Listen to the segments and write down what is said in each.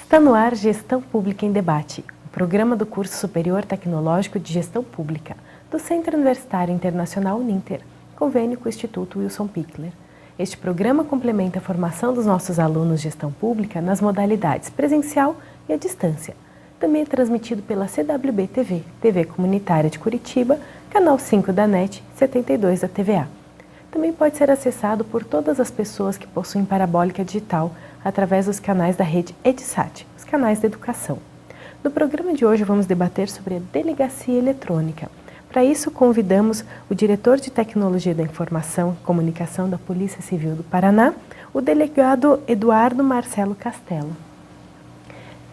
Está no ar Gestão Pública em Debate, o programa do curso Superior Tecnológico de Gestão Pública, do Centro Universitário Internacional Uninter, convênio com o Instituto Wilson Pickler. Este programa complementa a formação dos nossos alunos de Gestão Pública nas modalidades presencial e à distância. Também é transmitido pela CWB TV, TV Comunitária de Curitiba, Canal 5 da NET, 72 da TVA. Também pode ser acessado por todas as pessoas que possuem parabólica digital através dos canais da rede EdSat, os canais de educação. No programa de hoje vamos debater sobre a delegacia eletrônica. Para isso convidamos o diretor de Tecnologia da Informação e Comunicação da Polícia Civil do Paraná, o delegado Eduardo Marcelo Castelo.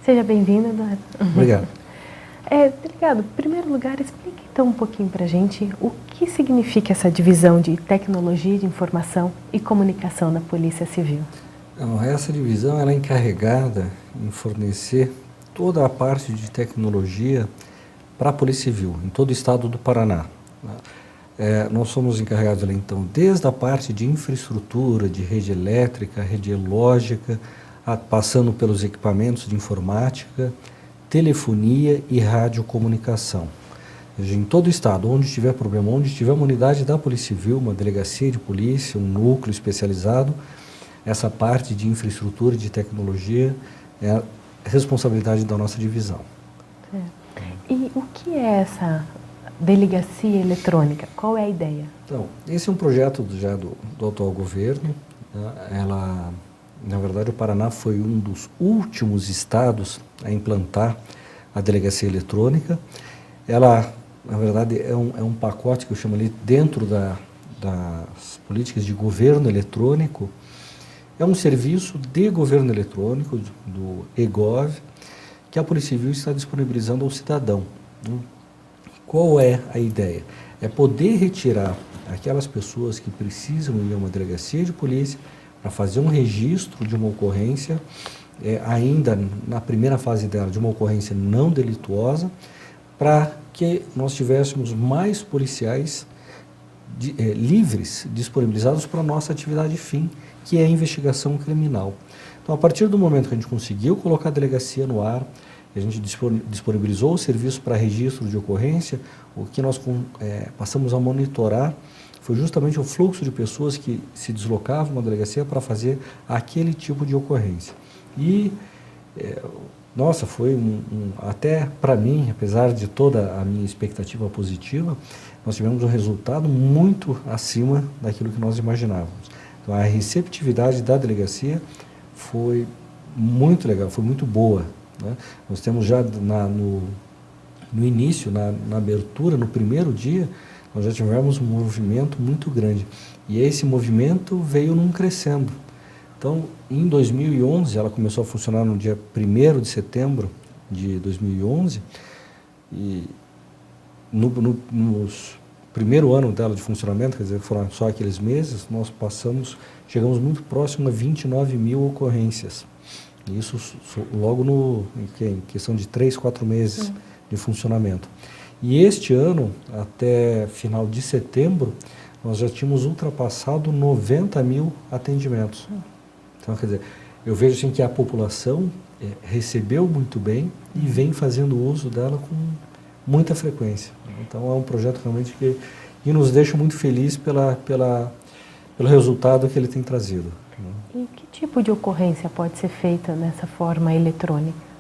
Seja bem-vindo, Eduardo. Obrigado. Delegado, em primeiro lugar, explique então um pouquinho para a gente o que significa essa divisão de tecnologia de informação e comunicação na Polícia Civil. Essa divisão ela é encarregada em fornecer toda a parte de tecnologia para a Polícia Civil, em todo o estado do Paraná. Nós somos encarregados ali, então, desde a parte de infraestrutura, de rede elétrica, rede lógica, passando pelos equipamentos de informática, telefonia e radiocomunicação. Ou seja, em todo o estado, onde tiver problema, onde tiver uma unidade da Polícia Civil, uma delegacia de polícia, um núcleo especializado, essa parte de infraestrutura e de tecnologia é a responsabilidade da nossa divisão. E o que é essa delegacia eletrônica? Qual é a ideia? Então, esse é um projeto já do atual governo. Na verdade, o Paraná foi um dos últimos estados a implantar a delegacia eletrônica. Ela, na verdade, é um pacote que eu chamo ali dentro das políticas de governo eletrônico. É um serviço de governo eletrônico, do eGov, que a Polícia Civil está disponibilizando ao cidadão. Qual é a ideia? É poder retirar aquelas pessoas que precisam ir a uma delegacia de polícia para fazer um registro de uma ocorrência, ainda na primeira fase dela, de uma ocorrência não delituosa, para que nós tivéssemos mais policiais livres, disponibilizados para a nossa atividade fim, que é a investigação criminal. Então, a partir do momento que a gente conseguiu colocar a delegacia no ar, a gente disponibilizou o serviço para registro de ocorrência, o que nós passamos a monitorar foi justamente o fluxo de pessoas que se deslocavam na delegacia para fazer aquele tipo de ocorrência. E, nossa, foi até para mim, apesar de toda a minha expectativa positiva, nós tivemos um resultado muito acima daquilo que nós imaginávamos. Então, a receptividade da delegacia foi muito legal, foi muito boa. Né? Nós temos já no início, na abertura, no primeiro dia, nós já tivemos um movimento muito grande. E esse movimento veio crescendo. Então, em 2011, ela começou a funcionar no dia 1º de setembro de 2011, e nos primeiro ano dela de funcionamento, quer dizer, foram só aqueles meses, nós chegamos muito próximo a 29 mil ocorrências. Isso logo em questão de 3, 4 meses de funcionamento. E este ano, até final de setembro, nós já tínhamos ultrapassado 90 mil atendimentos. Então, quer dizer, eu vejo assim que a população recebeu muito bem e vem fazendo uso dela com muita frequência. Então, é um projeto realmente que nos deixa muito felizes pelo resultado que ele tem trazido. E que tipo de ocorrência pode ser feita dessa forma eletrônica?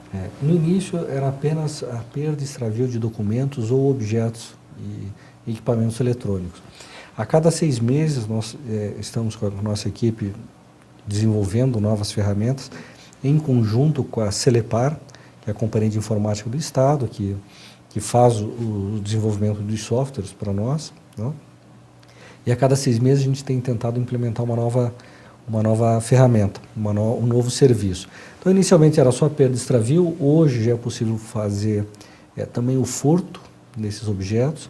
No início, era apenas a perda e extravio de documentos ou objetos e equipamentos eletrônicos. A cada 6 meses, nós estamos com a nossa equipe desenvolvendo novas ferramentas, em conjunto com a Celepar, que é a Companhia de Informática do Estado, que faz o desenvolvimento dos softwares para nós. Né? E a cada 6 meses a gente tem tentado implementar uma nova ferramenta, um novo serviço. Então, inicialmente era só perda e extravio, hoje já é possível fazer também o furto desses objetos,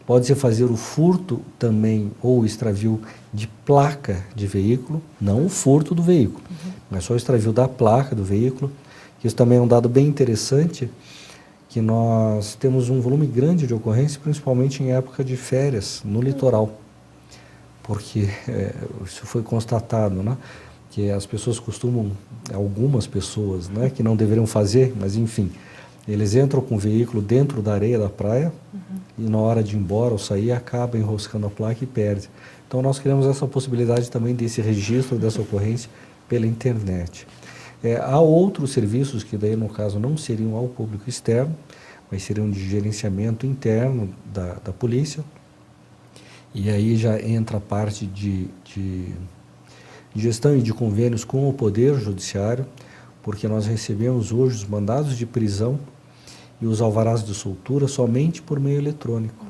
pode-se fazer o furto também ou o extravio de placa de veículo, não o furto do veículo, mas só o extravio da placa do veículo. Isso também é um dado bem interessante, que nós temos um volume grande de ocorrências, principalmente em época de férias, no litoral, porque isso foi constatado, né? que as pessoas costumam, algumas pessoas, né, que não deveriam fazer, mas enfim, eles entram com o veículo dentro da areia da praia e na hora de ir embora ou sair acaba enroscando a placa e perde. Então nós criamos essa possibilidade também desse registro dessa ocorrência pela internet. Há outros serviços que daí no caso não seriam ao público externo, mas seriam de gerenciamento interno da polícia, e aí já entra a parte de gestão e de convênios com o Poder Judiciário, porque nós recebemos hoje os mandados de prisão e os alvarás de soltura somente por meio eletrônico.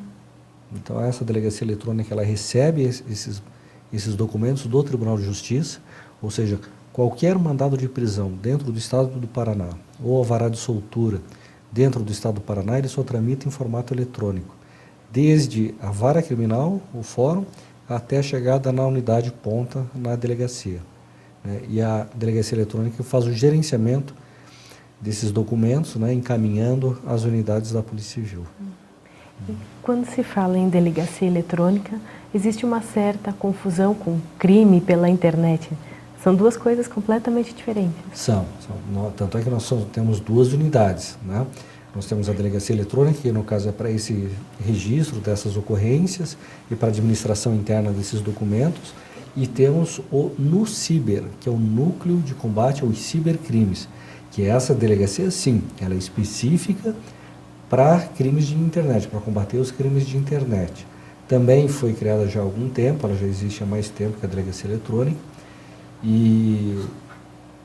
Então essa delegacia eletrônica ela recebe esses documentos do Tribunal de Justiça, ou seja, qualquer mandado de prisão dentro do Estado do Paraná ou alvará de soltura dentro do Estado do Paraná, ele só tramita em formato eletrônico, desde a vara criminal, o fórum, até a chegada na unidade ponta na delegacia. Né? E a delegacia eletrônica faz o gerenciamento desses documentos, né, encaminhando as unidades da Polícia Civil. E quando se fala em delegacia eletrônica, existe uma certa confusão com crime pela internet. São duas coisas completamente diferentes. Tanto é que nós temos duas unidades, né? Nós temos a delegacia eletrônica, que no caso é para esse registro dessas ocorrências e para a administração interna desses documentos, e temos o NUCiber, que é o Núcleo de Combate aos Cibercrimes, que essa delegacia, sim, ela é específica para crimes de internet, para combater os crimes de internet. Também foi criada já há algum tempo, ela já existe há mais tempo que a delegacia eletrônica, e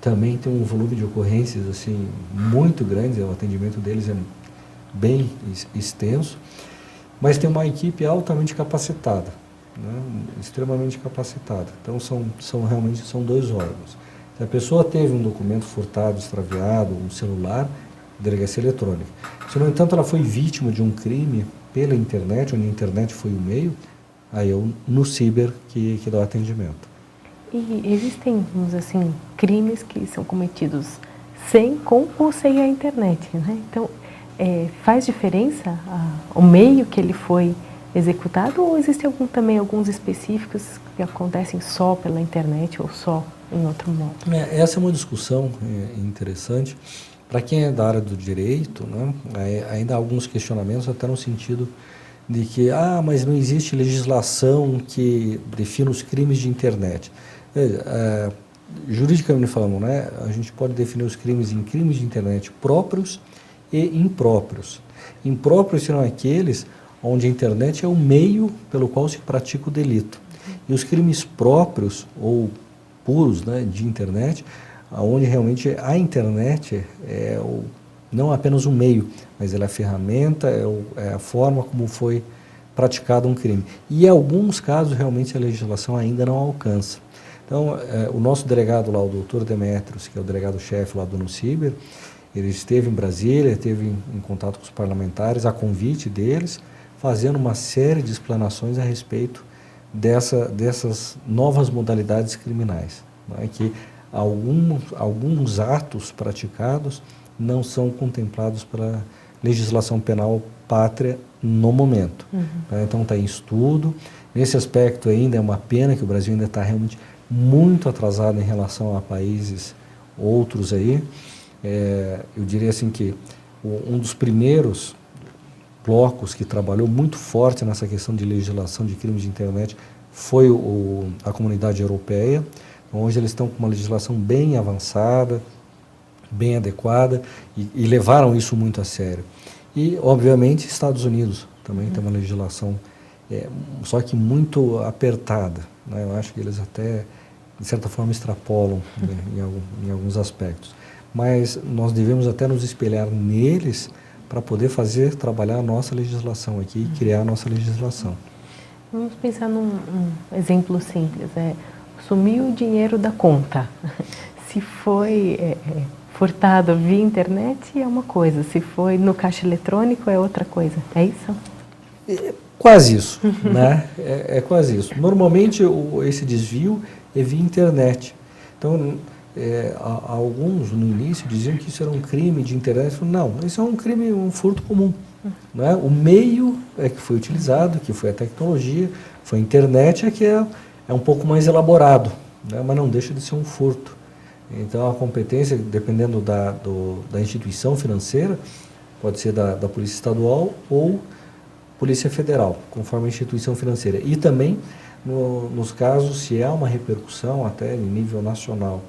também tem um volume de ocorrências assim muito grande, o atendimento deles é bem extenso, mas tem uma equipe altamente capacitada, né, extremamente capacitada. Então realmente são dois órgãos. Se a pessoa teve um documento furtado, extraviado, um celular, delegacia eletrônica. Se, no entanto, ela foi vítima de um crime pela internet, onde a internet foi o meio, aí é o NUCiber que dá o atendimento. E existem, vamos assim, crimes que são cometidos com ou sem a internet, né? Então, faz diferença o meio que ele foi executado, ou existem também alguns específicos que acontecem só pela internet ou só em outro modo? Essa é uma discussão interessante. Para quem é da área do direito, né, ainda há alguns questionamentos até no sentido de que, mas não existe legislação que defina os crimes de internet. Juridicamente falando, né, a gente pode definir os crimes em crimes de internet próprios e impróprios. Impróprios serão aqueles onde a internet é o meio pelo qual se pratica o delito. E os crimes próprios ou puros, né, de internet, onde realmente a internet não apenas um meio, mas ela é a ferramenta, é a forma como foi praticado um crime. E em alguns casos realmente a legislação ainda não alcança. Então, o nosso delegado lá, o doutor Demetrios, que é o delegado-chefe lá do NUCiber, ele esteve em Brasília, esteve em contato com os parlamentares, a convite deles, fazendo uma série de explanações a respeito dessas novas modalidades criminais, né, que alguns atos praticados não são contemplados pela legislação penal pátria no momento. Né, então está em estudo. Nesse aspecto ainda é uma pena que o Brasil ainda está realmente muito atrasado em relação a países outros aí. Eu diria assim que um dos primeiros blocos que trabalhou muito forte nessa questão de legislação de crimes de internet foi a Comunidade Europeia. Hoje eles estão com uma legislação bem avançada, bem adequada, e levaram isso muito a sério. E, obviamente, Estados Unidos também tem uma legislação, só que muito apertada, né? Eu acho que eles até, de certa forma, extrapolam, né, em alguns aspectos. Mas nós devemos até nos espelhar neles para poder trabalhar a nossa legislação aqui e criar a nossa legislação. Vamos pensar num exemplo simples. Sumiu o dinheiro da conta. Se foi furtado via internet é uma coisa, se foi no caixa eletrônico é outra coisa. É isso? Quase isso, né? Quase isso. Normalmente esse desvio é via internet. Então, alguns no início diziam que isso era um crime de internet. Não, isso é um crime, um furto comum. Né? O meio que foi utilizado, que foi a tecnologia, foi a internet, que é um pouco mais elaborado. né, mas não deixa de ser um furto. Então, a competência, dependendo da instituição financeira, pode ser da Polícia Estadual ou Polícia Federal, conforme a instituição financeira. E também, nos casos, se há uma repercussão até em nível nacional.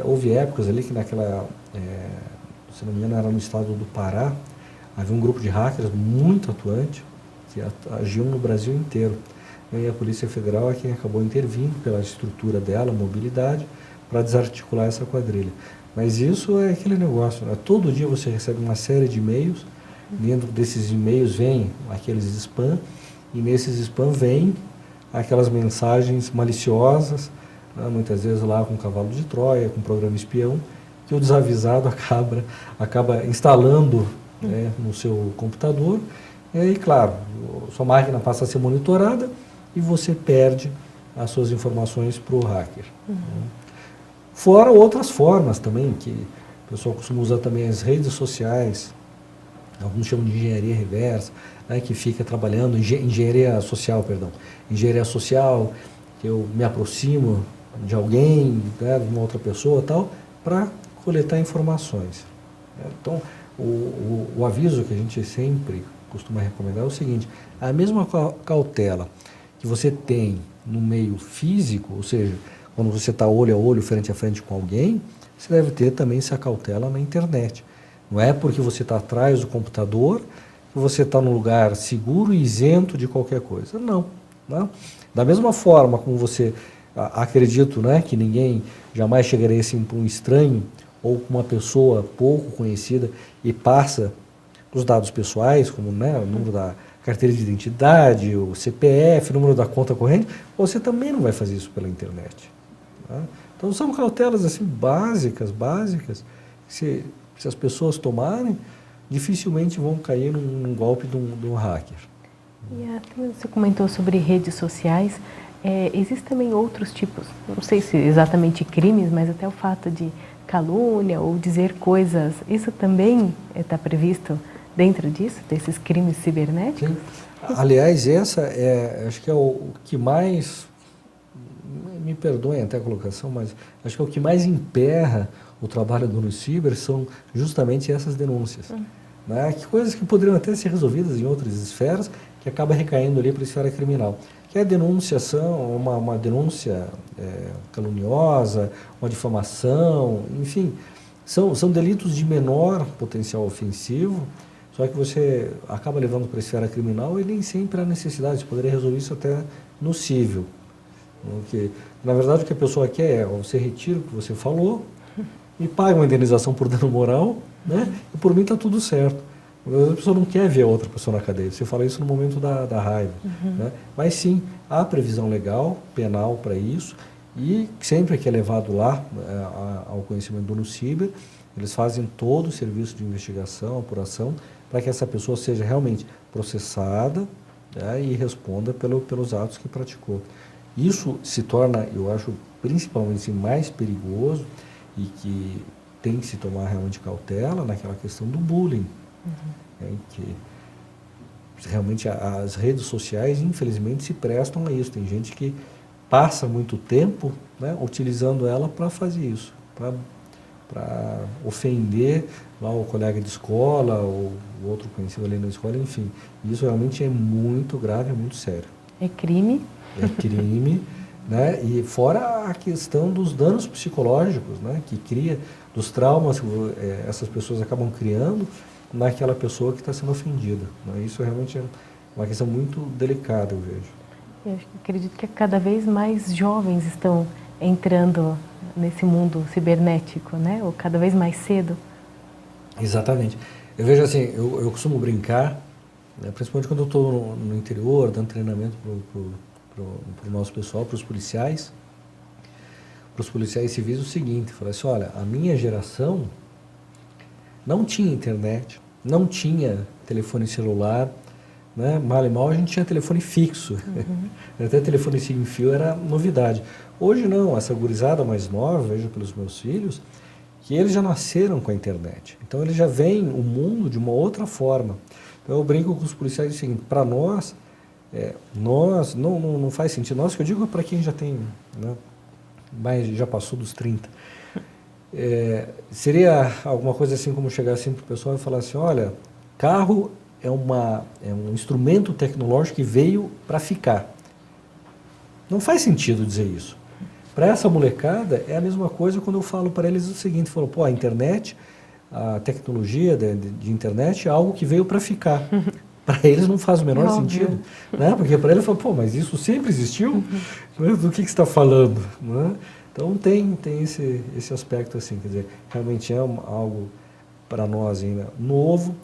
Houve épocas ali que se não me engano, era no estado do Pará, havia um grupo de hackers muito atuante, que agiam no Brasil inteiro. E a Polícia Federal é quem acabou intervindo pela estrutura dela, mobilidade, para desarticular essa quadrilha. Mas isso é aquele negócio, né? Todo dia você recebe uma série de e-mails, dentro desses e-mails vem aqueles spam, e nesses spam vem aquelas mensagens maliciosas, né? Muitas vezes lá com cavalo de Troia, com programa espião, que o desavisado acaba instalando, né, no seu computador, e aí, claro, sua máquina passa a ser monitorada e você perde as suas informações para o hacker. Fora outras formas também, que o pessoal costuma usar também as redes sociais, alguns chamam de engenharia reversa, né, que fica trabalhando, engenharia social, que eu me aproximo de alguém, né, de uma outra pessoa tal, para coletar informações. Então, o aviso que a gente sempre costuma recomendar é o seguinte: a mesma cautela que você tem no meio físico, ou seja, quando você está olho a olho, frente a frente com alguém, você deve ter também essa cautela na internet. Não é porque você está atrás do computador que você está num lugar seguro e isento de qualquer coisa. Não. Né? Da mesma forma como você, acredito, né, que ninguém jamais chegaria assim para um estranho ou com uma pessoa pouco conhecida e passa os dados pessoais, como, né, o número da carteira de identidade, o CPF, o número da conta corrente, você também não vai fazer isso pela internet. Tá? Então são cautelas assim básicas, que se as pessoas tomarem, dificilmente vão cair num golpe de um hacker. E você comentou sobre redes sociais. Existem também outros tipos, não sei se exatamente crimes, mas até o fato de calúnia ou dizer coisas, isso também está previsto dentro disso, desses crimes cibernéticos? Sim. Aliás, acho que é o que mais, me perdoem até a colocação, mas acho que é o que mais emperra o trabalho do Nuciber são justamente essas denúncias. Né? Que coisas que poderiam até ser resolvidas em outras esferas, que acaba recaindo ali para a esfera criminal. Que é a denunciação, uma denúncia caluniosa, uma difamação, enfim, são delitos de menor potencial ofensivo, só que você acaba levando para a esfera criminal e nem sempre há necessidade, você poderia resolver isso até no cível. Porque, na verdade, o que a pessoa quer é você retira o que você falou e paga uma indenização por dano moral, né? E por mim está tudo certo. A pessoa não quer ver a outra pessoa na cadeia, você fala isso no momento da raiva. Né? Mas sim, há previsão legal, penal para isso, e sempre que é levado lá ao conhecimento do Nuciber, eles fazem todo o serviço de investigação, apuração, para que essa pessoa seja realmente processada, né, e responda pelos atos que praticou. Isso se torna, eu acho, principalmente mais perigoso e que tem que se tomar realmente cautela naquela questão do bullying. Em que realmente as redes sociais, infelizmente, se prestam a isso. Tem gente que passa muito tempo, né, utilizando ela para fazer isso, para ofender lá o colega de escola ou o outro conhecido ali na escola, enfim. Isso realmente é muito grave, é muito sério. É crime. É crime, né? E fora a questão dos danos psicológicos, né, que cria, dos traumas que essas pessoas acabam criando naquela pessoa que está sendo ofendida. Né? Isso realmente é uma questão muito delicada, eu vejo. Eu acredito que cada vez mais jovens estão entrando nesse mundo cibernético, né? Ou cada vez mais cedo. Exatamente. Eu vejo assim, eu costumo brincar, né, principalmente quando eu estou no interior, dando treinamento para o nosso pessoal, para os policiais civis, o seguinte: falar assim, olha, a minha geração não tinha internet, não tinha telefone celular, né? Mal e mal a gente tinha telefone fixo. Até telefone sem fio era novidade. Hoje não, essa gurizada mais nova, vejo pelos meus filhos, que eles já nasceram com a internet. Então eles já veem o mundo de uma outra forma. Então eu brinco com os policiais o seguinte: para nós não faz sentido. Nós, que eu digo, é para quem já tem, né, mas já passou dos 30. Seria alguma coisa assim como chegar assim para o pessoal e falar assim, olha, carro é um instrumento tecnológico que veio para ficar. Não faz sentido dizer isso. Para essa molecada é a mesma coisa quando eu falo para eles o seguinte, falo, pô, a internet, a tecnologia de internet é algo que veio para ficar. Para eles não faz o menor sentido, né? Porque para eles, pô, mas isso sempre existiu? Do que você está falando? Né? Então tem esse aspecto assim, quer dizer, realmente é algo para nós ainda novo,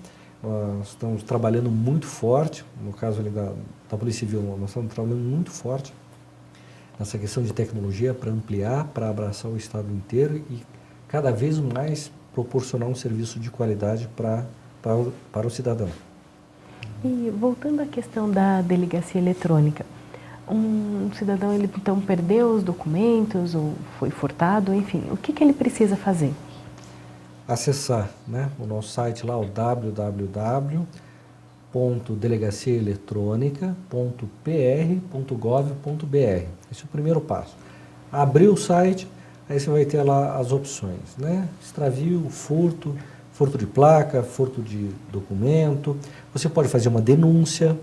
nós estamos trabalhando muito forte, no caso ali da Polícia Civil, nós estamos trabalhando muito forte nessa questão de tecnologia para ampliar, para abraçar o Estado inteiro e cada vez mais proporcionar um serviço de qualidade para o cidadão. E voltando à questão da delegacia eletrônica, um cidadão ele então perdeu os documentos ou foi furtado, enfim, o que ele precisa fazer? Acessar, né, o nosso site lá, o www.delegaciaeletronica.pr.gov.br. Esse é o primeiro passo. Abrir o site, aí você vai ter lá as opções, né? Extravio, furto de placa, furto de documento. Você pode fazer uma denúncia,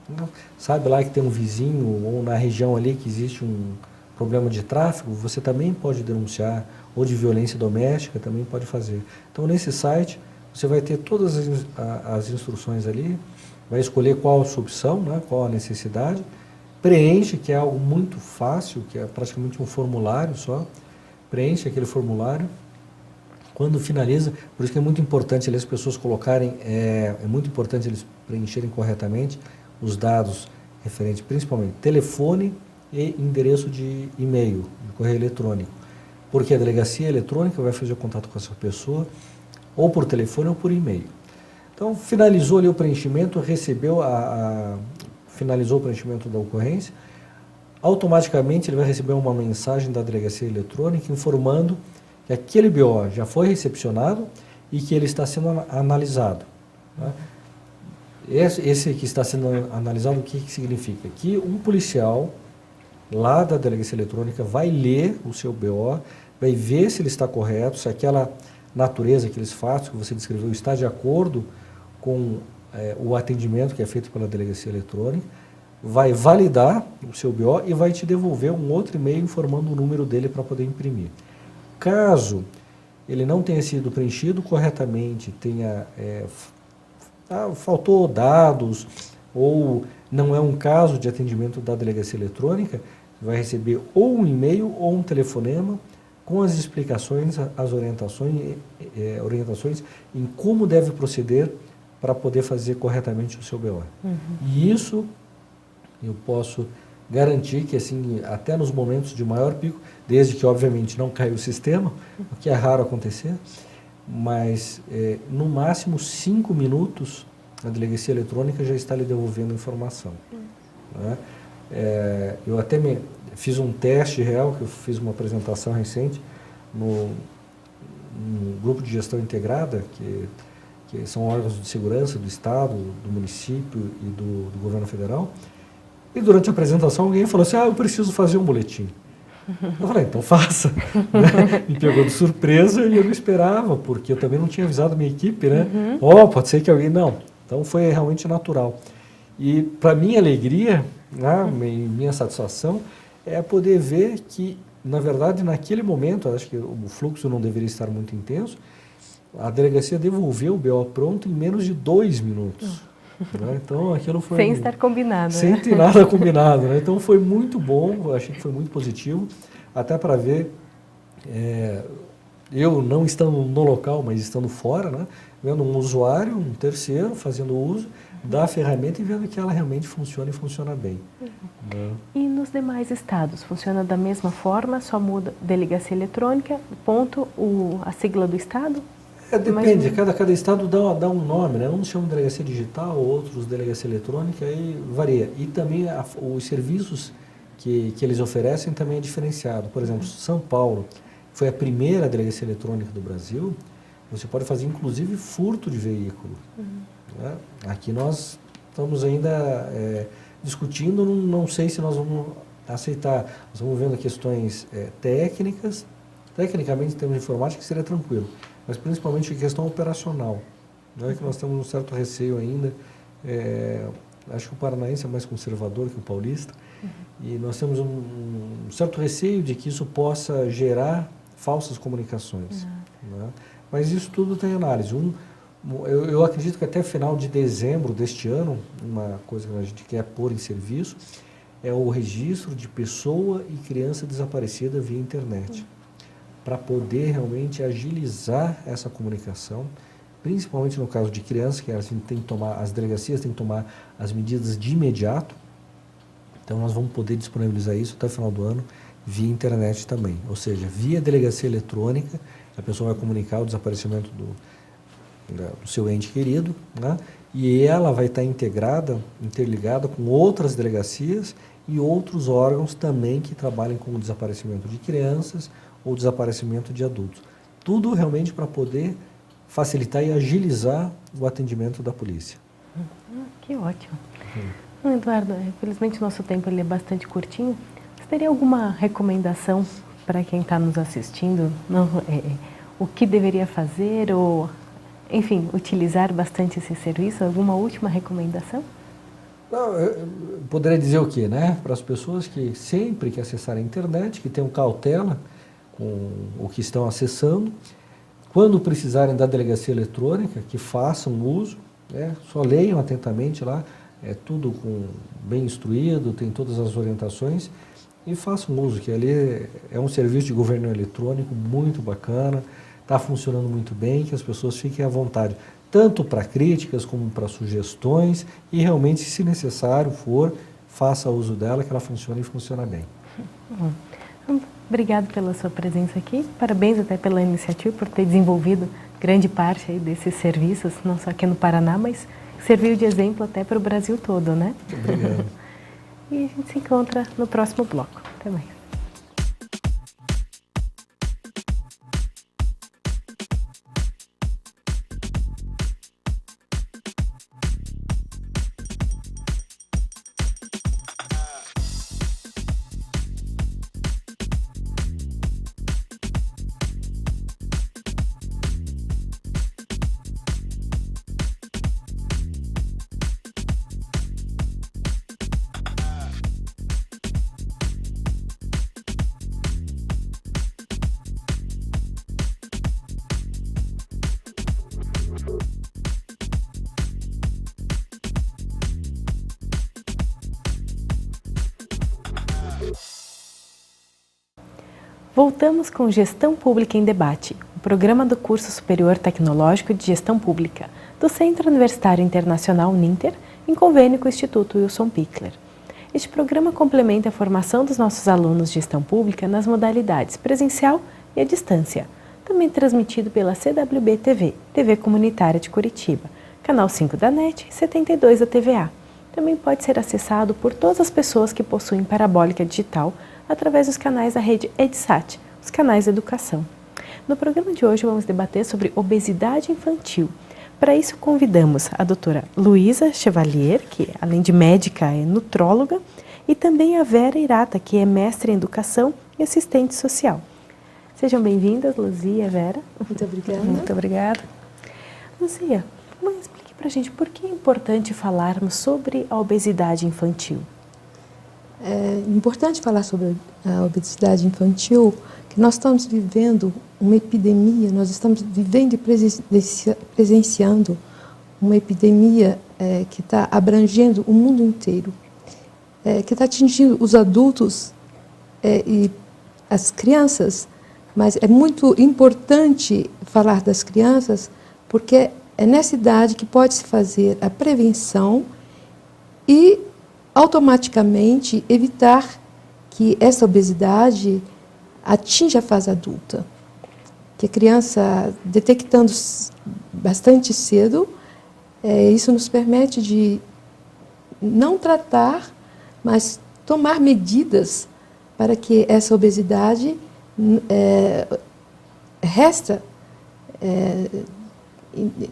né? Sabe lá que tem um vizinho ou na região ali que existe um problema de tráfego, você também pode denunciar, ou de violência doméstica, também pode fazer. Então, nesse site, você vai ter todas as instruções ali, vai escolher qual a sua opção, né, qual a necessidade, preenche, que é algo muito fácil, que é praticamente um formulário só, preenche aquele formulário, quando finaliza, por isso que é muito importante ali, as pessoas colocarem, é muito importante eles preencherem corretamente os dados referentes, principalmente telefone e endereço de e-mail, de correio eletrônico. Porque a delegacia eletrônica vai fazer o contato com essa pessoa, ou por telefone ou por e-mail. Então, finalizou ali o preenchimento, finalizou o preenchimento da ocorrência, automaticamente ele vai receber uma mensagem da delegacia eletrônica informando que aquele BO já foi recepcionado e que ele está sendo analisado. Né? Esse que está sendo analisado, o que significa? Que um policial lá da delegacia eletrônica vai ler o seu BO, vai ver se ele está correto, se aquela natureza, aqueles fatos que você descreveu está de acordo com o atendimento que é feito pela delegacia eletrônica, vai validar o seu BO e vai te devolver um outro e-mail informando o número dele para poder imprimir. Caso ele não tenha sido preenchido corretamente, faltou dados ou não é um caso de atendimento da delegacia eletrônica, vai receber ou um e-mail ou um telefonema com as explicações, as orientações em como deve proceder para poder fazer corretamente o seu BO. E isso eu posso garantir que assim, até nos momentos de maior pico, desde que obviamente não caiu o sistema, o que é raro acontecer, mas no máximo 5 minutos a delegacia eletrônica já está lhe devolvendo informação. Né? Eu até fiz um teste real, que eu fiz uma apresentação recente no grupo de gestão integrada, que são órgãos de segurança do Estado, do município e do governo federal. E durante a apresentação alguém falou assim, eu preciso fazer um boletim. Eu falei, então faça. Né? Me pegou de surpresa e eu não esperava, porque eu também não tinha avisado a minha equipe, né? Pode ser que alguém... Não. Então foi realmente natural. E para minha alegria, né, minha satisfação, é poder ver que, na verdade, naquele momento, acho que o fluxo não deveria estar muito intenso, a delegacia devolveu o BO pronto em menos de 2 minutos. Né? Então aquilo foi... Sem estar combinado. Sem ter nada combinado. Né? Então foi muito bom, eu achei que foi muito positivo, até para ver, eu não estando no local, mas estando fora, né? Vendo um usuário, um terceiro, fazendo uso da ferramenta e vendo que ela realmente funciona e funciona bem. Né? E nos demais estados, funciona da mesma forma, só muda delegacia eletrônica, ponto, a sigla do estado? Depende, cada estado dá um nome, né? Uns chamam de delegacia digital, outros delegacia eletrônica, aí varia. E também os serviços que eles oferecem também é diferenciado. Por exemplo, São Paulo foi a primeira delegacia eletrônica do Brasil, você pode fazer inclusive furto de veículo. Né? Aqui nós estamos ainda discutindo, não sei se nós vamos aceitar. Nós estamos vendo questões técnicas, tecnicamente, em termos de informática, seria tranquilo, mas principalmente a questão operacional. Não é que nós temos um certo receio ainda, acho que o paranaense é mais conservador que o paulista, e nós temos um certo receio de que isso possa gerar falsas comunicações. Né? Mas isso tudo tem análise. Eu acredito que até final de dezembro deste ano, uma coisa que a gente quer pôr em serviço é o registro de pessoa e criança desaparecida via internet, para poder realmente agilizar essa comunicação, principalmente no caso de crianças, que as delegacias têm que tomar as medidas de imediato. Então nós vamos poder disponibilizar isso até o final do ano via internet também, ou seja, via delegacia eletrônica, a pessoa vai comunicar o desaparecimento do seu ente querido, né? E ela vai estar interligada com outras delegacias e outros órgãos também que trabalhem com o desaparecimento de crianças ou desaparecimento de adultos. Tudo realmente para poder facilitar e agilizar o atendimento da polícia. Que ótimo. Eduardo, infelizmente o nosso tempo ele é bastante curtinho. Você teria alguma recomendação para quem está nos assistindo? O que deveria fazer ou, enfim, utilizar bastante esse serviço? Alguma última recomendação? Não, eu poderia dizer o quê, né? Para as pessoas que sempre que acessarem a internet, que tenham cautela com o que estão acessando, quando precisarem da delegacia eletrônica, que façam uso, né? Só leiam atentamente lá, é tudo bem instruído, tem todas as orientações, e façam uso, que ali é um serviço de governo eletrônico muito bacana, está funcionando muito bem, que as pessoas fiquem à vontade, tanto para críticas como para sugestões, e realmente, se necessário for, faça uso dela, que ela funcione e funciona bem. Obrigado pela sua presença aqui, parabéns até pela iniciativa, por ter desenvolvido grande parte aí desses serviços, não só aqui no Paraná, mas serviu de exemplo até para o Brasil todo, né? Obrigado. E a gente se encontra no próximo bloco. Até mais. Voltamos com Gestão Pública em Debate, o programa do Curso Superior Tecnológico de Gestão Pública, do Centro Universitário Internacional Uninter, em convênio com o Instituto Wilson Pickler. Este programa complementa a formação dos nossos alunos de Gestão Pública nas modalidades presencial e à distância, também transmitido pela CWB-TV, TV Comunitária de Curitiba, canal 5 da NET e 72 da TVA. Também pode ser acessado por todas as pessoas que possuem parabólica digital através dos canais da rede EdSat, os canais de educação. No programa de hoje vamos debater sobre obesidade infantil. Para isso convidamos a doutora Luísa Chevalier, que além de médica é nutróloga, e também a Vera Irata, que é mestre em educação e assistente social. Sejam bem-vindas, Luzia e Vera. Muito obrigada. Muito obrigada. Luzia, explique para a gente por que é importante falarmos sobre a obesidade infantil. É importante falar sobre a obesidade infantil, que nós estamos vivendo uma epidemia, nós estamos vivendo e presenciando uma epidemia que está abrangendo o mundo inteiro, que está atingindo os adultos e as crianças, mas é muito importante falar das crianças, porque é nessa idade que pode-se fazer a prevenção e automaticamente evitar que essa obesidade atinja a fase adulta. Que a criança, detectando bastante cedo, isso nos permite de não tratar, mas tomar medidas para que essa obesidade resta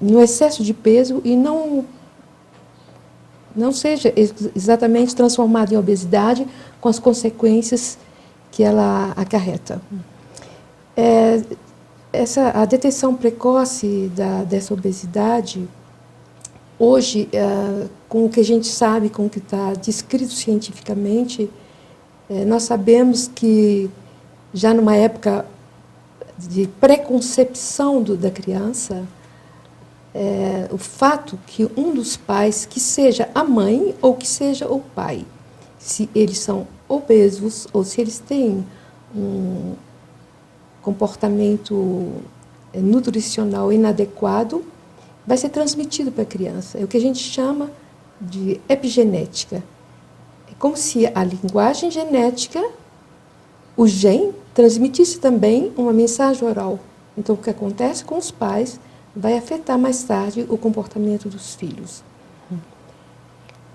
no excesso de peso e não não seja exatamente transformada em obesidade com as consequências que ela acarreta. A detecção precoce dessa obesidade, hoje, com o que a gente sabe, com o que está descrito cientificamente, nós sabemos que já numa época de preconcepção da criança, o fato que um dos pais, que seja a mãe ou que seja o pai, se eles são obesos ou se eles têm um comportamento nutricional inadequado, vai ser transmitido para a criança. É o que a gente chama de epigenética. É como se a linguagem genética, o gene, transmitisse também uma mensagem oral. Então, o que acontece com os pais vai afetar mais tarde o comportamento dos filhos.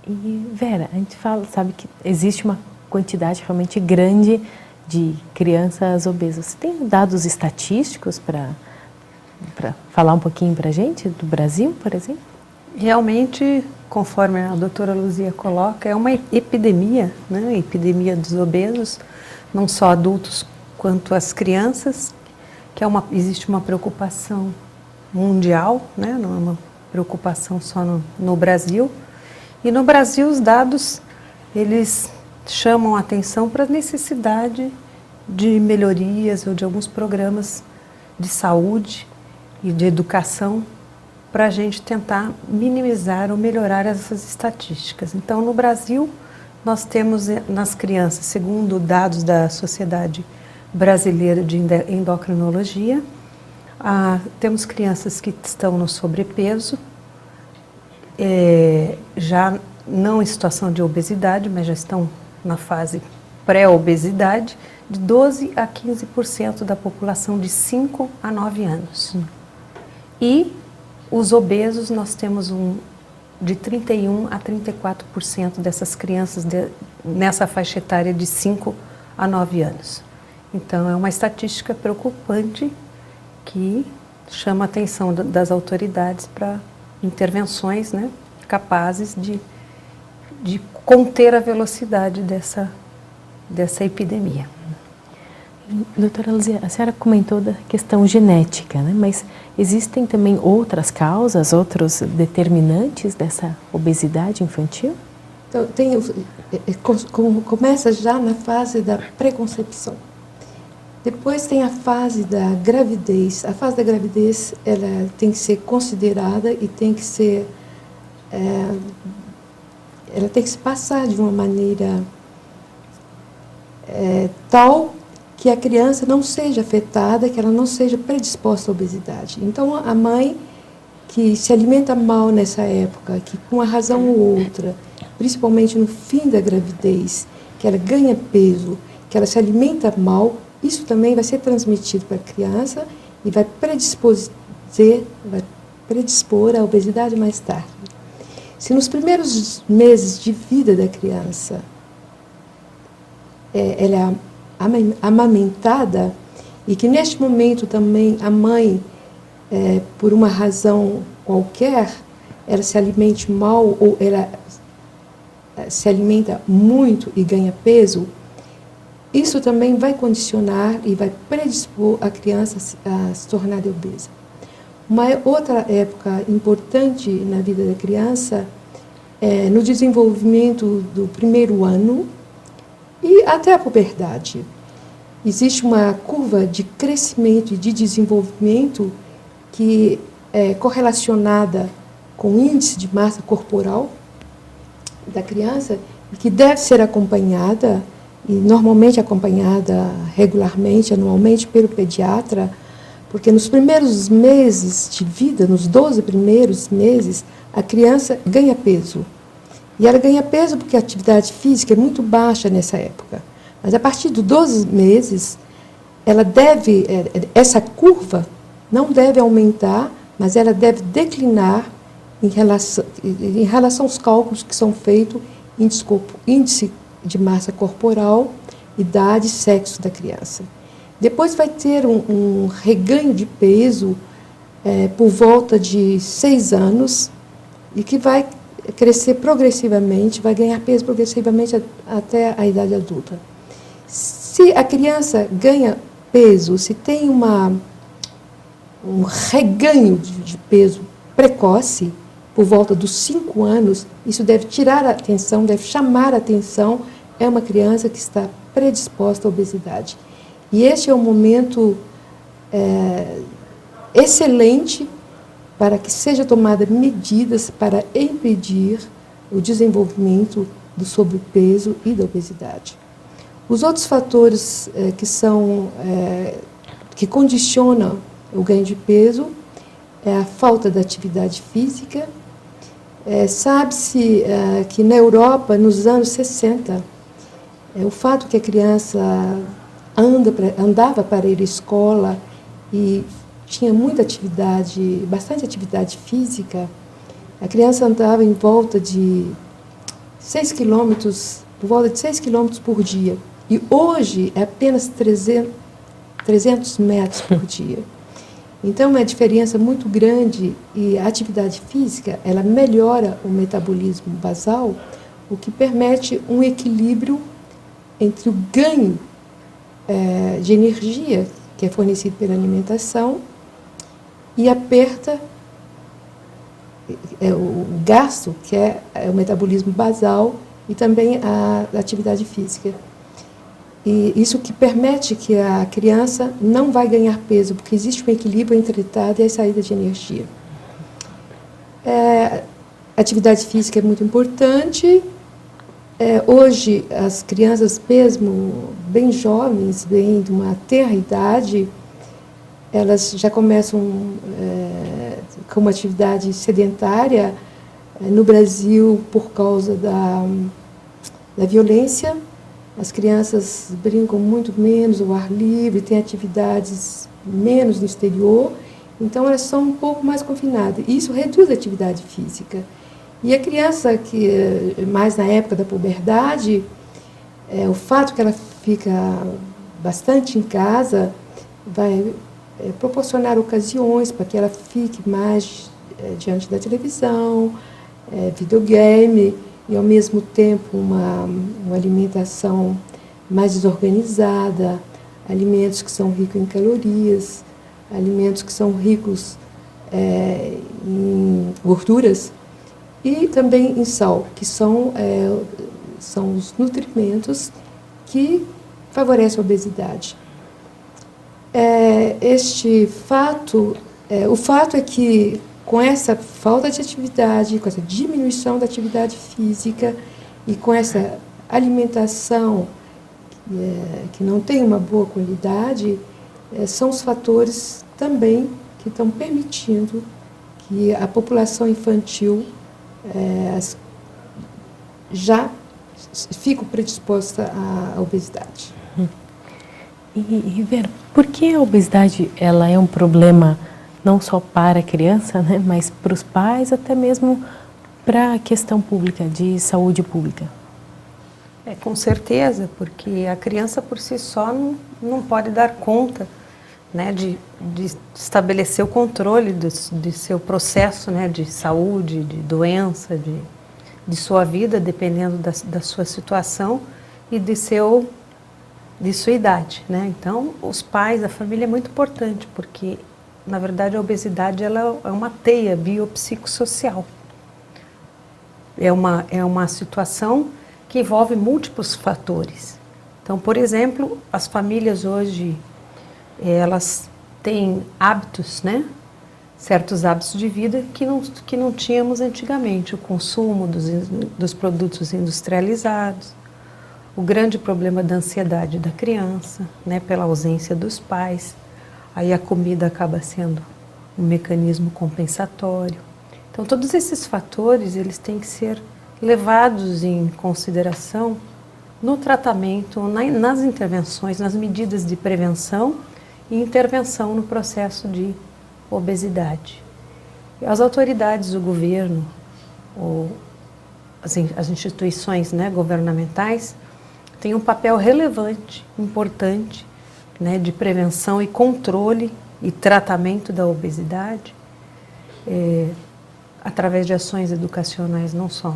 E, Vera, a gente sabe que existe uma quantidade realmente grande de crianças obesas. Você tem dados estatísticos para falar um pouquinho para a gente do Brasil, por exemplo? Realmente, conforme a doutora Luzia coloca, é uma epidemia, né? Epidemia dos obesos, não só adultos quanto as crianças, que existe uma preocupação mundial, né? Não é uma preocupação só no Brasil. E no Brasil os dados, eles chamam a atenção para a necessidade de melhorias ou de alguns programas de saúde e de educação para a gente tentar minimizar ou melhorar essas estatísticas. Então, no Brasil, nós temos nas crianças, segundo dados da Sociedade Brasileira de Endocrinologia, temos crianças que estão no sobrepeso, já não em situação de obesidade, mas já estão na fase pré-obesidade, de 12% a 15% da população de 5 a 9 anos. E os obesos, nós temos de 31% a 34% dessas crianças nessa faixa etária de 5 a 9 anos. Então, é uma estatística preocupante que chama a atenção das autoridades para intervenções, né, capazes de conter a velocidade dessa epidemia. Doutora Luzia, a senhora comentou da questão genética, né? Mas existem também outras causas, outros determinantes dessa obesidade infantil? Então, começa já na fase da preconcepção. Depois tem a fase da gravidez. A fase da gravidez, ela tem que ser considerada e tem que ser... ela tem que se passar de uma maneira tal que a criança não seja afetada, que ela não seja predisposta à obesidade. Então, a mãe que se alimenta mal nessa época, que por uma razão ou outra, principalmente no fim da gravidez, que ela ganha peso, que ela se alimenta mal, isso também vai ser transmitido para a criança e vai predispor à obesidade mais tarde. Se nos primeiros meses de vida da criança ela é amamentada e que neste momento também a mãe, por uma razão qualquer, ela se alimente mal ou ela se alimenta muito e ganha peso, isso também vai condicionar e vai predispor a criança a se tornar obesa. Uma outra época importante na vida da criança é no desenvolvimento do primeiro ano e até a puberdade. Existe uma curva de crescimento e de desenvolvimento que é correlacionada com o índice de massa corporal da criança e que deve ser acompanhada, e normalmente acompanhada regularmente, anualmente, pelo pediatra, porque nos primeiros meses de vida, nos 12 primeiros meses, a criança ganha peso. E ela ganha peso porque a atividade física é muito baixa nessa época. Mas a partir dos 12 meses, essa curva não deve aumentar, mas ela deve declinar em relação aos cálculos que são feitos, índice de massa corporal, idade e sexo da criança. Depois vai ter um reganho de peso por volta de 6 anos e que vai crescer progressivamente, vai ganhar peso progressivamente até a idade adulta. Se a criança ganha peso, se tem um reganho de peso precoce, por volta dos 5 anos, isso deve tirar a atenção, deve chamar a atenção, é uma criança que está predisposta à obesidade. E este é um momento excelente para que seja tomada medidas para impedir o desenvolvimento do sobrepeso e da obesidade. Os outros fatores que condicionam o ganho de peso é a falta de atividade física. Sabe-se que na Europa, nos anos 60, o fato que a criança andava para ir à escola e tinha bastante atividade física, a criança andava em volta de 6 quilômetros, por volta de 6 quilômetros por dia. E hoje é apenas 300 metros por dia. Então, é uma diferença muito grande e a atividade física, ela melhora o metabolismo basal, o que permite um equilíbrio entre o ganho de energia, que é fornecido pela alimentação, e a perda, o gasto, que é o metabolismo basal, e também a atividade física. E isso que permite que a criança não vai ganhar peso, porque existe um equilíbrio entre a entrada e a saída de energia. A atividade física é muito importante. Hoje, as crianças, mesmo bem jovens, bem de uma tenra idade, elas já começam com uma atividade sedentária. No Brasil, por causa da violência, as crianças brincam muito menos ao ar livre, têm atividades menos no exterior, então elas são um pouco mais confinadas. E isso reduz a atividade física. E a criança, que mais na época da puberdade, o fato que ela fica bastante em casa vai proporcionar ocasiões para que ela fique mais diante da televisão, videogame, e, ao mesmo tempo, uma alimentação mais desorganizada, alimentos que são ricos em calorias, alimentos que são ricos em gorduras e também em sal, que são os nutrimentos que favorecem a obesidade. O fato é que, com essa falta de atividade, com essa diminuição da atividade física e com essa alimentação que não tem uma boa qualidade, são os fatores também que estão permitindo que a população infantil já fique predisposta à obesidade. E Vera, por que a obesidade ela é um problema não só para a criança, né, mas para os pais, até mesmo para a questão pública, de saúde pública? Com certeza, porque a criança por si só não pode dar conta, né, de estabelecer o controle de seu processo, né, de saúde, de doença, de sua vida, dependendo da sua situação e de sua idade, né? Então, os pais, a família é muito importante, porque na verdade, a obesidade ela é uma teia biopsicossocial. É uma situação que envolve múltiplos fatores. Então, por exemplo, as famílias hoje, elas têm hábitos, né? Certos hábitos de vida que não tínhamos antigamente. O consumo dos produtos industrializados, o grande problema da ansiedade da criança, né? Pela ausência dos pais. Aí a comida acaba sendo um mecanismo compensatório. Então, todos esses fatores, eles têm que ser levados em consideração no tratamento, nas intervenções, nas medidas de prevenção e intervenção no processo de obesidade. As autoridades, o governo, as instituições, né, governamentais, têm um papel relevante, importante, né, de prevenção e controle e tratamento da obesidade. através de ações educacionais, não só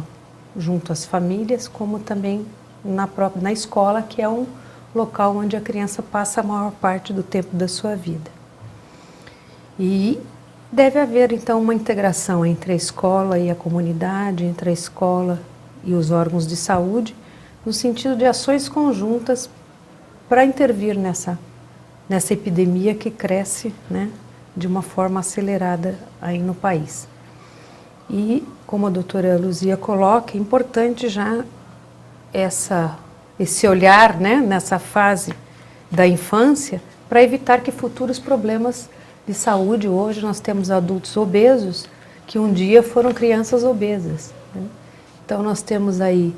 junto às famílias, como também na escola, que é um local onde a criança passa a maior parte do tempo da sua vida. E deve haver, então, uma integração entre a escola e a comunidade, entre a escola e os órgãos de saúde, no sentido de ações conjuntas para intervir nessa epidemia que cresce, né, de uma forma acelerada aí no país. E, como a doutora Luzia coloca, é importante já esse olhar, né, nessa fase da infância, para evitar que futuros problemas de saúde, hoje nós temos adultos obesos que um dia foram crianças obesas, né? Então nós temos aí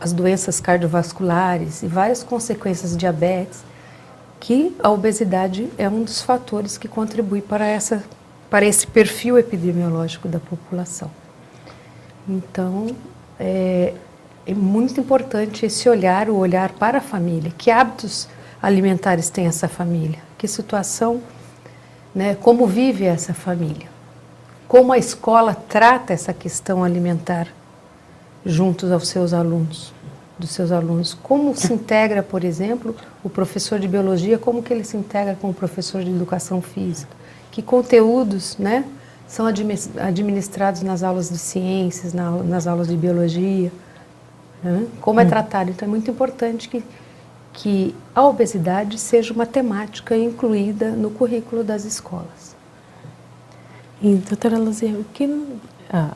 as doenças cardiovasculares e várias consequências de diabetes, que a obesidade é um dos fatores que contribui para esse perfil epidemiológico da população. Então, é muito importante esse olhar, o olhar para a família. Que hábitos alimentares tem essa família? Que situação, né, como vive essa família? Como a escola trata essa questão alimentar juntos aos seus alunos, dos seus alunos? Como se integra, por exemplo, o professor de biologia, como que ele se integra com o professor de educação física? Que conteúdos, né, são administrados nas aulas de ciências, nas aulas de biologia? Né? Como é tratado? Então é muito importante que a obesidade seja uma temática incluída no currículo das escolas. E, doutora Luzia, o que a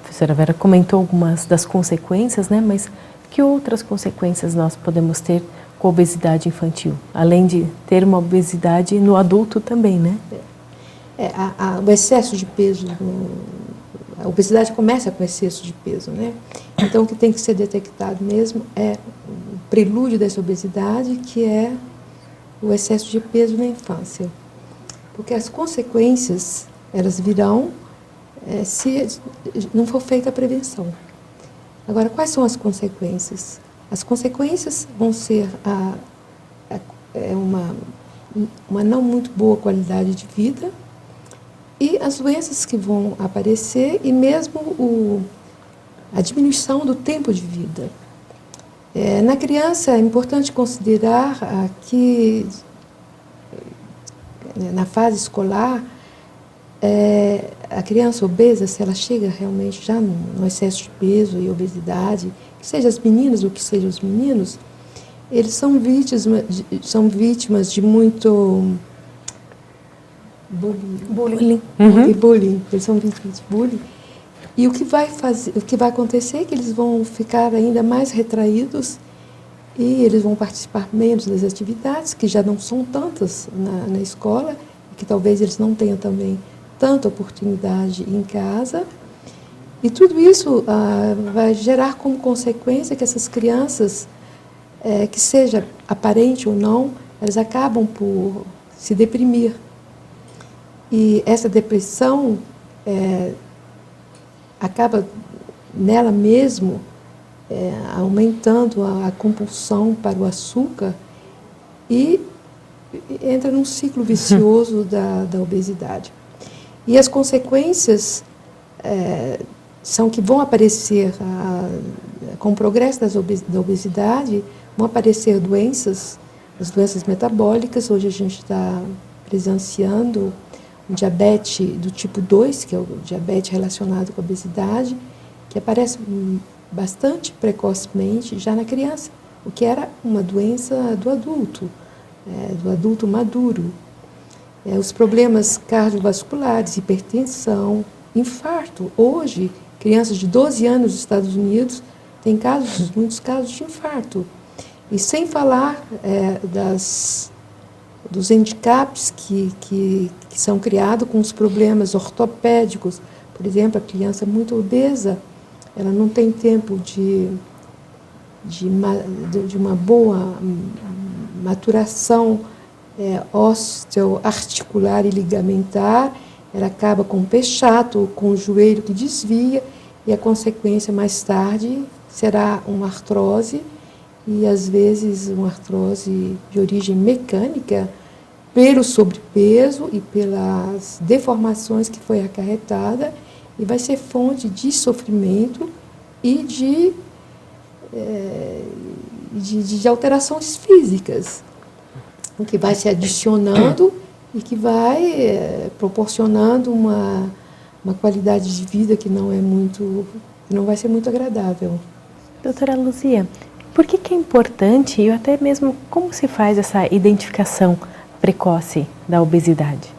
professora Vera comentou algumas das consequências, né? Mas que outras consequências nós podemos ter com a obesidade infantil? Além de ter uma obesidade no adulto também, né? O excesso de peso, a obesidade começa com excesso de peso, né? Então, o que tem que ser detectado mesmo é o prelúdio dessa obesidade, que é o excesso de peso na infância. Porque as consequências, elas virão se não for feita a prevenção. Agora, quais são as consequências? As consequências vão ser uma não muito boa qualidade de vida e as doenças que vão aparecer e mesmo a diminuição do tempo de vida. Na criança, é importante considerar que, na fase escolar, a criança obesa, se ela chega realmente já no excesso de peso e obesidade, que seja as meninas ou que sejam os meninos, eles são vítimas de muito bullying. Eles são vítimas de bullying. E o que vai acontecer é que eles vão ficar ainda mais retraídos e eles vão participar menos das atividades, que já não são tantas na escola, que talvez eles não tenham também tanta oportunidade em casa. E tudo isso vai gerar como consequência que essas crianças, que seja aparente ou não, elas acabam por se deprimir. E essa depressão acaba nela mesmo aumentando a compulsão para o açúcar e entra num ciclo vicioso da obesidade. E as consequências são que vão aparecer, com o progresso da obesidade, vão aparecer doenças, as doenças metabólicas. Hoje a gente está presenciando o diabetes do tipo 2, que é o diabetes relacionado com a obesidade, que aparece bastante precocemente já na criança, o que era uma doença do adulto maduro. Os problemas cardiovasculares, hipertensão, infarto. Hoje, crianças de 12 anos nos Estados Unidos têm muitos casos de infarto. E sem falar dos handicaps que são criados com os problemas ortopédicos. Por exemplo, a criança muito obesa, ela não tem tempo de uma boa maturação osteoarticular e ligamentar, ela acaba com o pé chato, com o joelho que desvia, e a consequência mais tarde será uma artrose, e às vezes uma artrose de origem mecânica, pelo sobrepeso e pelas deformações que foi acarretada, e vai ser fonte de sofrimento e de alterações físicas, o que vai se adicionando e que vai proporcionando uma qualidade de vida que não vai ser muito agradável. Doutora Luzia, por que é importante e até mesmo como se faz essa identificação precoce da obesidade?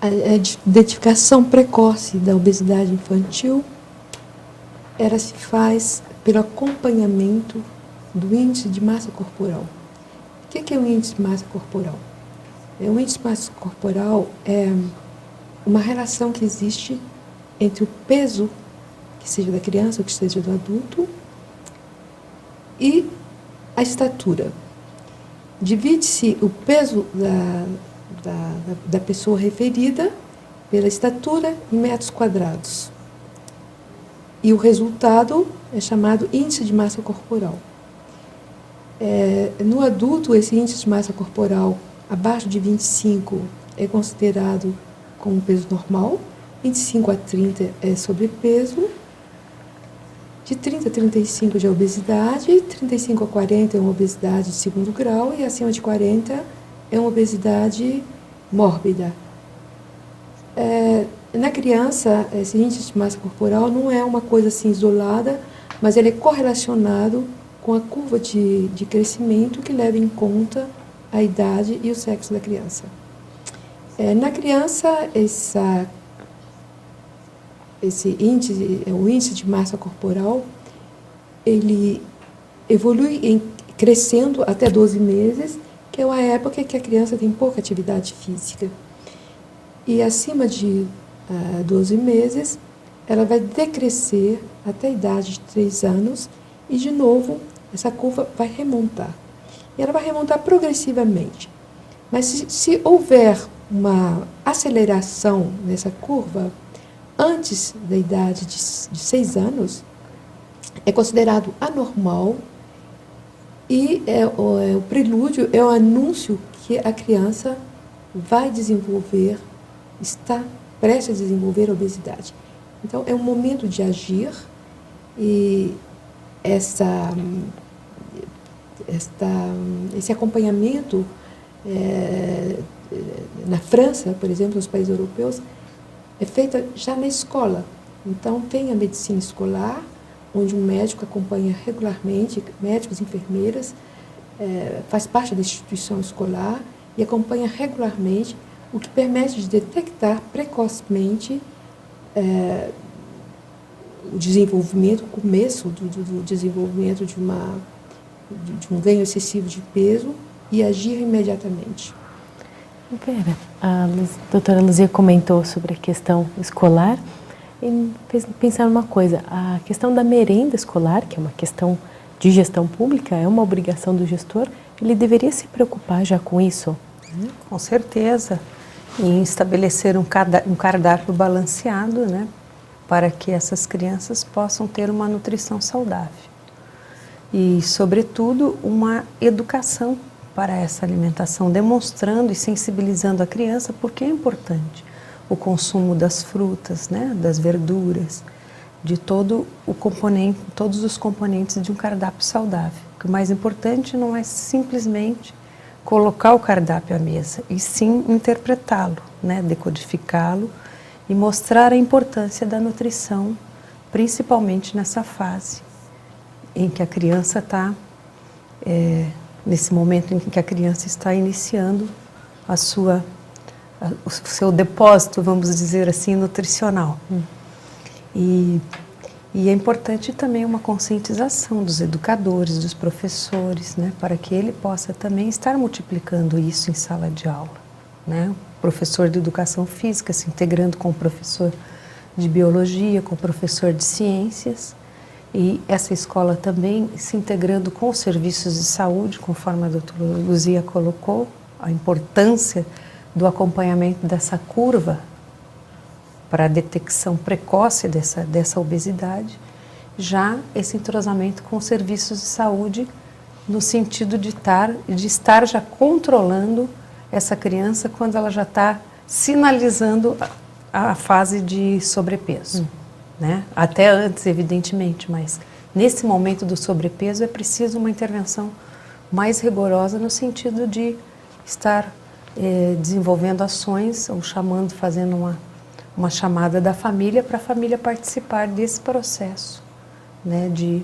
A identificação precoce da obesidade infantil, ela se faz pelo acompanhamento do índice de massa corporal. O que é o índice de massa corporal? O índice de massa corporal é uma relação que existe entre o peso, que seja da criança ou que seja do adulto, e a estatura. Divide-se o peso da pessoa referida pela estatura em metros quadrados. E o resultado é chamado índice de massa corporal. No adulto, esse índice de massa corporal abaixo de 25 é considerado como peso normal, 25 a 30 é sobrepeso, de 30 a 35 já é obesidade, 35 a 40 é uma obesidade de segundo grau e acima de 40 é uma obesidade mórbida. Na criança, esse índice de massa corporal não é uma coisa assim isolada, mas ele é correlacionado com a curva de crescimento que leva em conta a idade e o sexo da criança. Na criança, esse índice, o índice de massa corporal, ele evolui crescendo até 12 meses, que é uma época que a criança tem pouca atividade física. E acima de 12 meses, ela vai decrescer até a idade de 3 anos e, de novo, essa curva vai remontar. E ela vai remontar progressivamente. Mas se houver uma aceleração nessa curva, antes da idade de 6 anos, é considerado anormal e o prelúdio, é o anúncio que a criança vai desenvolver, está prestes a desenvolver a obesidade. Então, é um momento de agir e esse acompanhamento na França, por exemplo, nos países europeus, é feita já na escola. Então, tem a medicina escolar, onde um médico acompanha regularmente, médicos, enfermeiras, faz parte da instituição escolar e acompanha regularmente, o que permite de detectar precocemente o desenvolvimento, o começo do desenvolvimento de um ganho excessivo de peso e agir imediatamente. Vera, a doutora Luzia comentou sobre a questão escolar e me fez pensar numa coisa, a questão da merenda escolar, que é uma questão de gestão pública, é uma obrigação do gestor, ele deveria se preocupar já com isso? Com certeza, em estabelecer um cardápio balanceado, né, para que essas crianças possam ter uma nutrição saudável. E, sobretudo, uma educação para essa alimentação, demonstrando e sensibilizando a criança porque é importante o consumo das frutas, né, das verduras, de todos os componentes de um cardápio saudável. O mais importante não é simplesmente colocar o cardápio à mesa, e sim interpretá-lo, né, decodificá-lo e mostrar a importância da nutrição, principalmente nessa fase em que a criança está, nesse momento em que a criança está iniciando o seu depósito, vamos dizer assim, nutricional. E é importante também uma conscientização dos educadores, dos professores, né, para que ele possa também estar multiplicando isso em sala de aula, né? O professor de educação física se integrando com o professor de biologia, com o professor de ciências, e essa escola também se integrando com os serviços de saúde, conforme a doutora Luzia colocou, a importância do acompanhamento dessa curva para a detecção precoce dessa obesidade, já esse entrosamento com os serviços de saúde no sentido de estar já controlando essa criança quando ela já está sinalizando a fase de sobrepeso, né? Até antes, evidentemente, mas nesse momento do sobrepeso é preciso uma intervenção mais rigorosa no sentido de estar desenvolvendo ações ou fazendo uma chamada da família para a família participar desse processo, né, de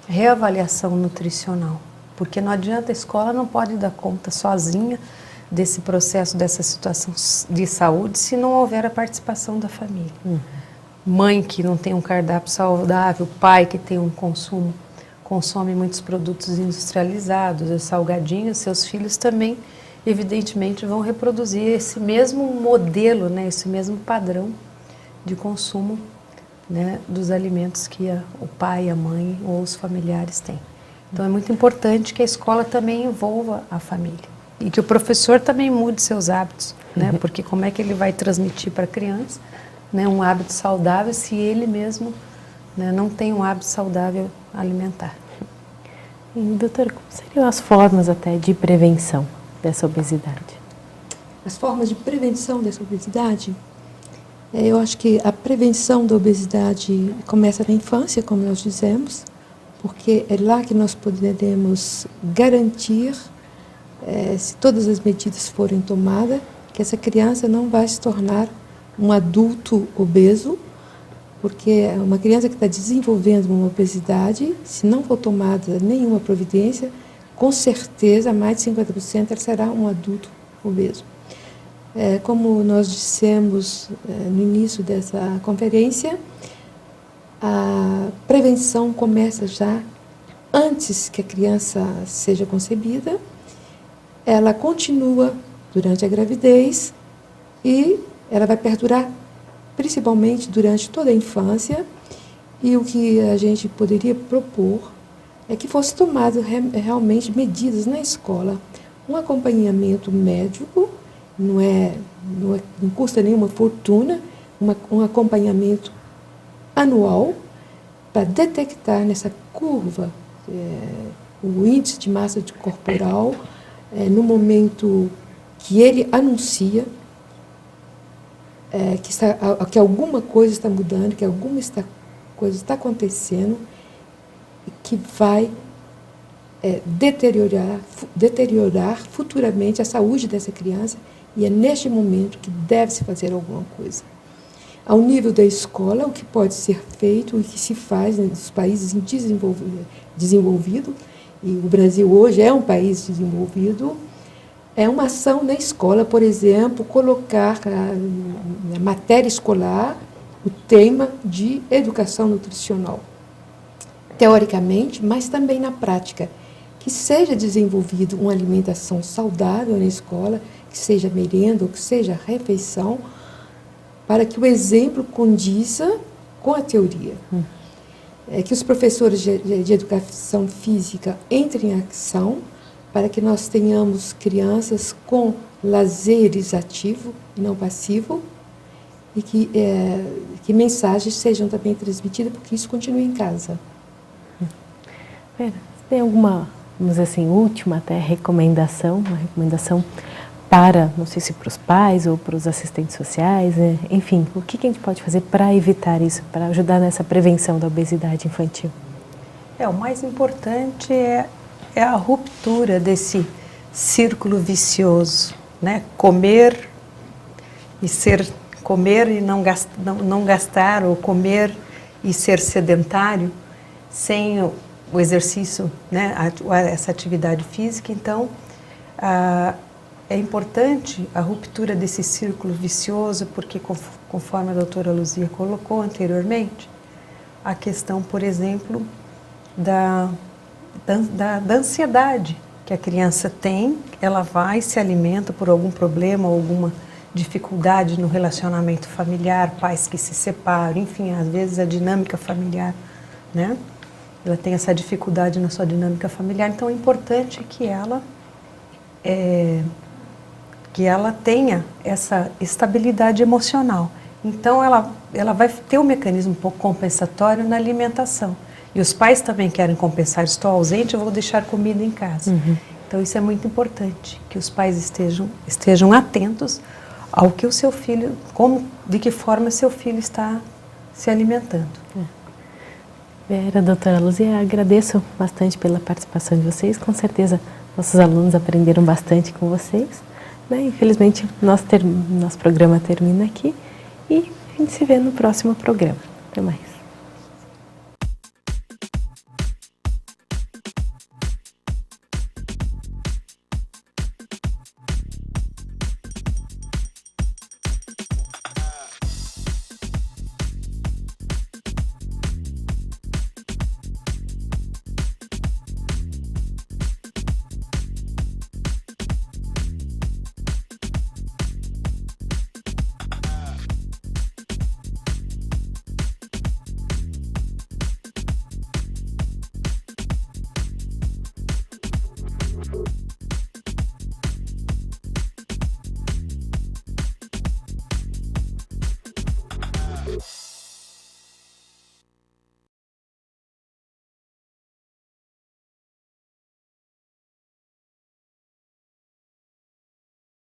reavaliação nutricional. Porque não adianta, a escola não pode dar conta sozinha desse processo, dessa situação de saúde, se não houver a participação da família. Mãe que não tem um cardápio saudável, pai que tem consome muitos produtos industrializados, os salgadinhos, seus filhos também, evidentemente, vão reproduzir esse mesmo modelo, né, esse mesmo padrão de consumo, né, dos alimentos que o pai, a mãe ou os familiares têm. Então é muito importante que a escola também envolva a família e que o professor também mude seus hábitos, né, porque como é que ele vai transmitir para a criança, né, um hábito saudável se ele mesmo, né, não tem um hábito saudável alimentar. E, doutora, como seriam as formas até de prevenção dessa obesidade? As formas de prevenção dessa obesidade, eu acho que a prevenção da obesidade começa na infância, como nós dizemos, porque é lá que nós poderemos garantir, se todas as medidas forem tomadas, que essa criança não vai se tornar um adulto obeso, porque uma criança que está desenvolvendo uma obesidade, se não for tomada nenhuma providência, com certeza, mais de 50% ela será um adulto obeso. Como nós dissemos no início dessa conferência, a prevenção começa já antes que a criança seja concebida, ela continua durante a gravidez e ela vai perdurar principalmente durante toda a infância, e o que a gente poderia propor é que fosse tomado realmente medidas na escola, um acompanhamento médico, não custa nenhuma fortuna, um acompanhamento anual para detectar nessa curva o índice de massa corporal no momento que ele anuncia que alguma coisa está mudando, que alguma coisa está acontecendo e que vai deteriorar futuramente a saúde dessa criança, e é neste momento que deve-se fazer alguma coisa. Ao nível da escola, o que pode ser feito, o que se faz nos países desenvolvidos, e o Brasil hoje é um país desenvolvido, é uma ação na escola, por exemplo, colocar na matéria escolar o tema de educação nutricional. Teoricamente, mas também na prática, que seja desenvolvido uma alimentação saudável na escola, que seja merenda ou que seja refeição, para que o exemplo condiza com a teoria. Que os professores de educação física entrem em ação para que nós tenhamos crianças com lazeres ativo e não passivo, e que mensagens sejam também transmitidas, porque isso continua em casa. Tem alguma, vamos dizer assim, última até recomendação, uma recomendação para, não sei se para os pais ou para os assistentes sociais, enfim, o que a gente pode fazer para evitar isso, para ajudar nessa prevenção da obesidade infantil? O mais importante é a ruptura desse círculo vicioso, né? Comer e não gastar, ou comer e ser sedentário, sem o exercício, né? Essa atividade física. Então, é importante a ruptura desse círculo vicioso, porque, conforme a doutora Luzia colocou anteriormente, a questão, por exemplo, da ansiedade que a criança tem, ela vai e se alimenta por algum problema, alguma dificuldade no relacionamento familiar, pais que se separam, enfim, às vezes a dinâmica familiar, né? Ela tem essa dificuldade na sua dinâmica familiar, então é importante que ela tenha essa estabilidade emocional. Então ela vai ter um mecanismo um pouco compensatório na alimentação. E os pais também querem compensar, estou ausente, eu vou deixar comida em casa. Então isso é muito importante, que os pais estejam atentos ao que o seu filho, de que forma seu filho está se alimentando. Vera, doutora Luzia, agradeço bastante pela participação de vocês. Com certeza, nossos alunos aprenderam bastante com vocês. Né? Infelizmente, nosso programa termina aqui e a gente se vê no próximo programa. Até mais.